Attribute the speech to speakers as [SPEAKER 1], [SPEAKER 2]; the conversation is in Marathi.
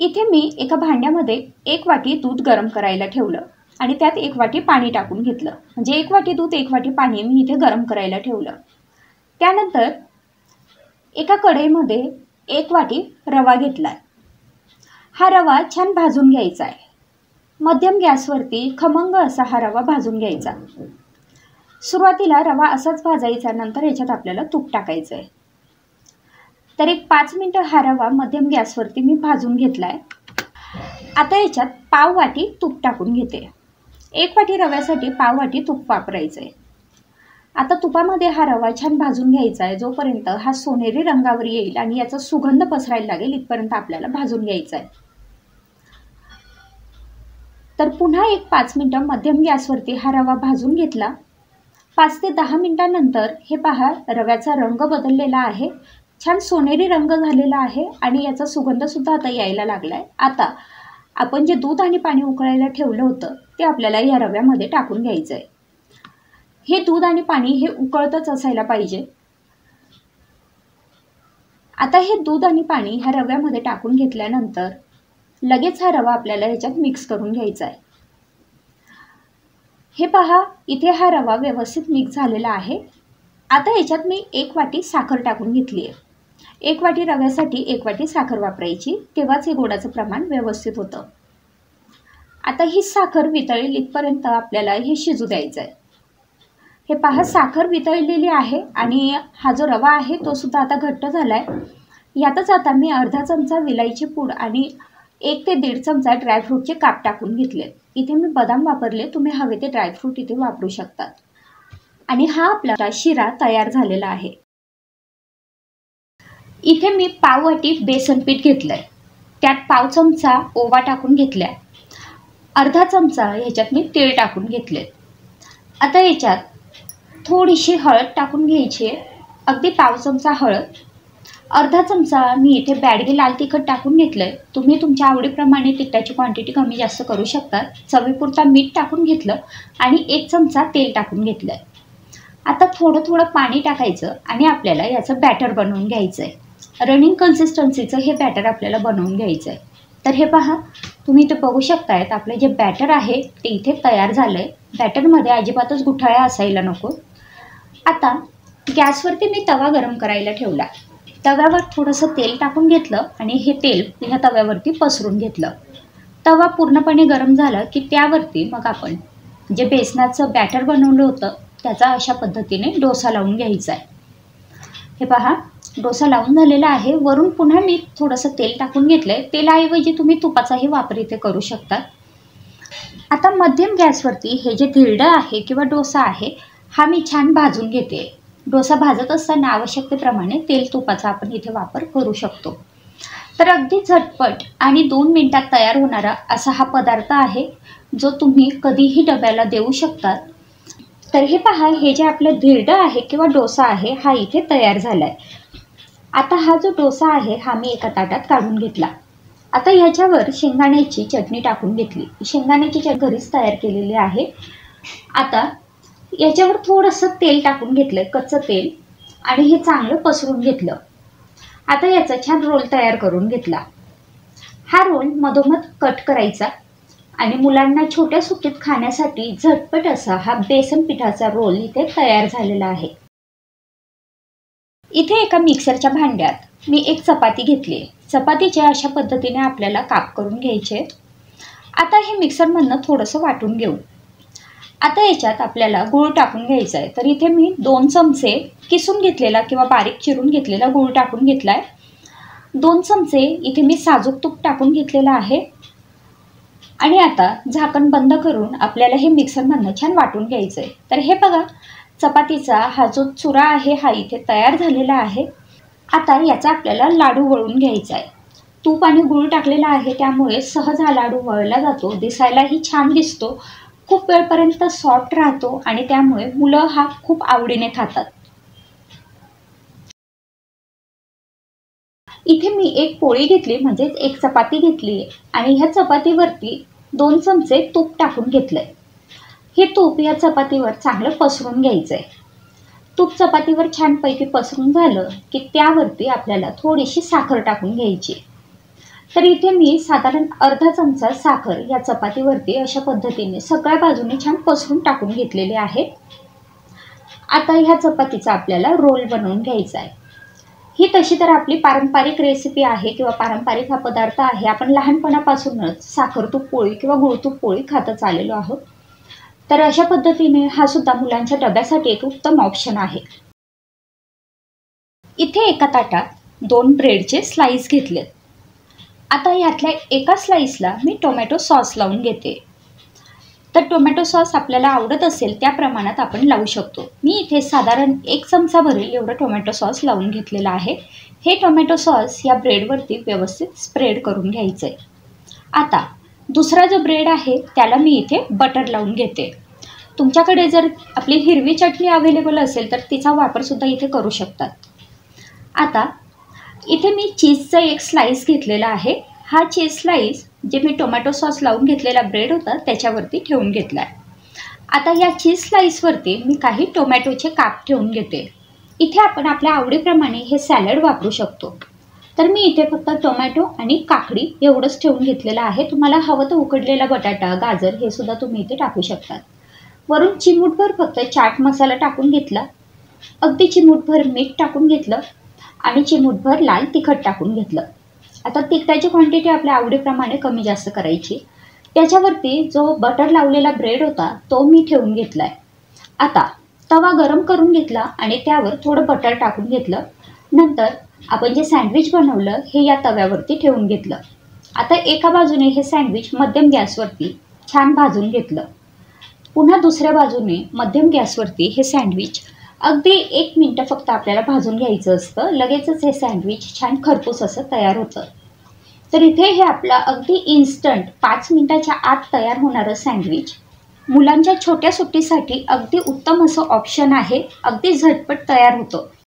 [SPEAKER 1] इथे मी एका भांड्यामध्ये 1 वाटी दूध गरम करायला ठेवलं आणि त्यात 1 वाटी पाणी टाकून घेतलं. म्हणजे 1 वाटी दूध 1 वाटी पाणी मी इथे गरम करायला ठेवलं. त्यानंतर एका कढईमध्ये 1 वाटी रवा घेतलाय. हा रवा छान भाजून घ्यायचा आहे. मध्यम गॅसवरती खमंग असा हा रवा भाजून घ्यायचा. सुरुवातीला रवा असाच भाजायचा, नंतर याच्यात आपल्याला तूप टाकायचं आहे. तर एक 5 मिनिटं हा रवा मध्यम गॅसवरती मी भाजून घेतलाय. आता याच्यात पाव वाटी तूप टाकून घेते. 1 वाटी रव्यासाठी पाव वाटी तूप वापरायचं आहे. आता तुपामध्ये हा रवा छान भाजून घ्यायचा आहे. जोपर्यंत हा सोनेरी रंगावर येईल आणि याचा सुगंध पसरायला लागेल इथपर्यंत आपल्याला भाजून घ्यायचा आहे. तर पुन्हा एक 5 मिनिटं मध्यम गॅसवरती हा रवा भाजून घेतला. 5 ते 10 मिनिटांनंतर हे पहा, रव्याचा रंग बदललेला आहे, छान सोनेरी रंग झालेला आहे आणि याचा सुगंध सुद्धा आता यायला लागलाय. आता आपण जे दूध आणि पाणी उकळायला ठेवलं होतं ते आपल्याला या रव्यामध्ये टाकून घ्यायचं आहे. हे दूध आणि पाणी हे उकळतच असायला पाहिजे. आता हे दूध आणि पाणी ह्या रव्यामध्ये टाकून घेतल्यानंतर लगेच हा रवा आपल्याला याच्यात मिक्स करून घ्यायचा आहे. हे पहा, इथे हा रवा व्यवस्थित मिक्स झालेला आहे. आता याच्यात मी 1 वाटी साखर टाकून घेतली आहे. 1 वाटी रव्यासाठी 1 वाटी साखर वापरायची, तेव्हाच हे गोडाचं प्रमाण व्यवस्थित होतं. आता ही साखर वितळेल इथपर्यंत आपल्याला हे शिजू द्यायचं आहे. हे पहा, साखर वितळलेली आहे आणि हा जो रवा आहे तो सुद्धा आता घट्ट झाला आहे. यातच आता मी अर्धा चमचा विलायची पूड आणि 1 ते 1.5 चमचा ड्रायफ्रूटचे काप टाकून घेतले. इथे मी बदाम वापरले, तुम्ही हवे ते ड्रायफ्रूट इथे वापरू शकतात. आणि हा आपला शिरा तयार झालेला आहे. इथे मी पाव वाटी बेसन पीठ घेतलंय. त्यात पाव चमचा ओवा टाकून घेतलाय. अर्धा चमचा ह्याच्यात मी तीळ टाकून घेतले. आता याच्यात थोडीशी हळद टाकून घ्यायची आहे, अगदी पाव चमचा हळद. अर्धा चमचा मी इथे बॅडगी लाल तिखट टाकून घेतलंय. तुम्ही तुमच्या आवडीप्रमाणे तिखटाची क्वांटिटी कमी जास्त करू शकता. चवीपुरता मीठ टाकून घेतलं आणि 1 चमचा तेल टाकून घेतलंय. आता थोडं थोडं पाणी टाकायचं आणि आपल्याला याचं बॅटर बनवून घ्यायचं आहे. रनिंग कन्सिस्टन्सीचं हे बॅटर आपल्याला बनवून घ्यायचं आहे. तर हे पहा, तुम्ही इथे बघू शकतायत आपले जे बॅटर आहे ते इथे तयार झालं आहे. बॅटरमध्ये अजिबातच गुठळ्या असायला नको. आता गॅसवरती मी तवा गरम करायला ठेवला. तव्यावर थोडंसं तेल टाकून घेतलं आणि हे तेल ह्या तव्यावरती पसरून घेतलं. तवा पूर्णपणे गरम झाला की त्यावरती मग आपण जे बेसनाचं बॅटर बनवलं होतं त्याचा अशा पद्धतीने डोसा लावून घ्यायचा आहे. हे पहा, डोसा लावून झालेला आहे. वरून पुन्हा मी थोडंसं तेल टाकून घेतलं आहे. तेलाऐवजी तुम्ही तुपाचाही वापर इथे करू शकता. आता मध्यम गॅसवरती हे जे धिरडं आहे किंवा डोसा आहे हा मी छान भाजून घेते. डोसा भाजत असताना आवश्यकतेप्रमाणे तेल तुपाचा आपण इथे वापर करू शकतो. तर अगदी झटपट आणि 2 मिनिटात तयार होणारा असा हा पदार्थ आहे जो तुम्ही कधीही डब्याला देऊ शकता. तर हे पहा, हे जे आपलं धिरडं आहे किंवा डोसा आहे हा इथे तयार झाला आहे. आता हा जो डोसा आहे हा मी एका ताटात काढून घेतला. आता ह्याच्यावर शेंगदाण्याची चटणी टाकून घेतली. शेंगदाण्याची चटणी घरीच तयार केलेली आहे. आता याच्यावर थोडंसं तेल टाकून घेतलं, कच्चं तेल, आणि हे चांगलं पसरून घेतलं. आता याचा छान रोल तयार करून घेतला. हा रोल मधोमध कट करायचा आणि मुलांना छोट्या सुट्टीत खाण्यासाठी झटपट असा हा बेसन पिठाचा रोल इथे तयार झालेला आहे. इथे एका मिक्सरच्या भांड्यात मी 1 चपाती घेतली. चपातीच्या अशा पद्धतीने आपल्याला काप करून घ्यायचे. आता हे मिक्सरमधनं थोडंसं वाटून घेऊ. आता याच्यात आपल्याला गूळ टाकून घ्यायचा आहे. तर इथे मी 2 चमचे किसून घेतलेला किंवा बारीक चिरून घेतलेला गूळ टाकून घेतला आहे. 2 चमचे इथे मी साजूक तूप टाकून घेतलेलं आहे. आणि आता झाकण बंद करून आपल्याला हे मिक्सरमधनं छान वाटून घ्यायचं आहे. तर हे बघा, चपातीचा हा जो चुरा आहे हा इथे तयार झालेला आहे. आता याचा आपल्याला लाडू वळून घ्यायचा आहे. तूप आणि गूळ टाकलेला आहे त्यामुळे सहज हा लाडू वळला जातो, दिसायलाही छान दिसतो, खूप वेळपर्यंत सॉफ्ट राहतो आणि त्यामुळे मुलं हा खूप आवडीने खातात. इथे मी 1 पोळी घेतली, म्हणजेच 1 चपाती घेतली आणि ह्या चपातीवरती 2 चमचे तूप टाकून घेतलंय. हे तूप या चपातीवर चांगलं पसरून घ्यायचं आहे. तूप चपातीवर छानपैकी पसरून झालं की त्यावरती आपल्याला थोडीशी साखर टाकून घ्यायची. तर इथे मी साधारण अर्धा चमचा साखर या चपातीवरती अशा पद्धतीने सगळ्या बाजूने छान पसरून टाकून घेतलेले आहे. आता ह्या चपातीचा आपल्याला रोल बनवून घ्यायचा आहे. ही तशी तर आपली पारंपरिक रेसिपी आहे किंवा पारंपरिक हा पदार्थ आहे. आपण लहानपणापासूनच साखर तूप पोळी किंवा गुळ तूप पोळी खातच आलेलो आहोत. तर अशा पद्धतीने हा सुद्धा मुलांच्या डब्यासाठी एक उत्तम ऑप्शन आहे. इथे एका ताटात 2 ब्रेडचे स्लाइस घेतलेत. आता यातल्या एका स्लाइसला मी टोमॅटो सॉस लावून घेते. तर टोमॅटो सॉस आपल्याला आवडत असेल त्या प्रमाणात आपण लावू शकतो. मी इथे साधारण 1 चमचा भरेल एवढं टोमॅटो सॉस लावून घेतलेलं आहे. हे टोमॅटो सॉस या ब्रेडवरती व्यवस्थित स्प्रेड करून घ्यायचं आहे. आता दुसरा जो ब्रेड आहे त्याला मी इथे बटर लावून घेते. तुमच्याकडे जर आपली हिरवी चटणी अवेलेबल असेल तर तिचा वापरसुद्धा इथे करू शकतात. आता इथे मी चीजचा एक स्लाइस घेतलेला आहे. हा चीज स्लाइस जे मी टोमॅटो सॉस लावून घेतलेला ब्रेड होता त्याच्यावरती ठेवून घेतला आहे. आता या चीज स्लाइसवरती मी काही टोमॅटोचे काप ठेवून घेते. इथे आपण आपल्या आवडीप्रमाणे हे सॅलड वापरू शकतो. तर मी इथे फक्त टोमॅटो आणि काकडी एवढंच ठेवून घेतलेलं आहे. तुम्हाला हवं तर उकडलेला बटाटा, गाजर हे सुद्धा तुम्ही इथे टाकू शकता. वरून चिमूटभर फक्त चाट मसाला टाकून घेतला, अगदी चिमूटभर मीठ टाकून घेतलं आणि चिमूटभर लाल तिखट टाकून घेतलं. आता तिखटाची क्वांटिटी आपल्या आवडीप्रमाणे कमी जास्त करायची. त्याच्यावरती जो बटर लावलेला ब्रेड होता तो मी ठेवून घेतला आहे. आता तवा गरम करून घेतला आणि त्यावर थोडं बटर टाकून घेतलं. नंतर आपण जे सँडविच बनवलं हे या तव्यावरती ठेवून घेतलं. आता एका बाजूने हे सँडविच मध्यम गॅसवरती छान भाजून घेतलं. पुन्हा दुसऱ्या बाजूने मध्यम गॅसवरती हे सँडविच अगदी 1 मिनिट फक्त आपल्याला भाजून घ्यायचं असतं. लगेचच हे सँडविच छान खरपूस असं तयार होतं. तर इथे हे आपलं अगदी इन्स्टंट 5 मिनिटाच्या आत तयार होणारं सँडविच मुलांच्या छोट्या सुट्टीसाठी अगदी उत्तम असं ऑप्शन आहे. अगदी झटपट तयार होतं.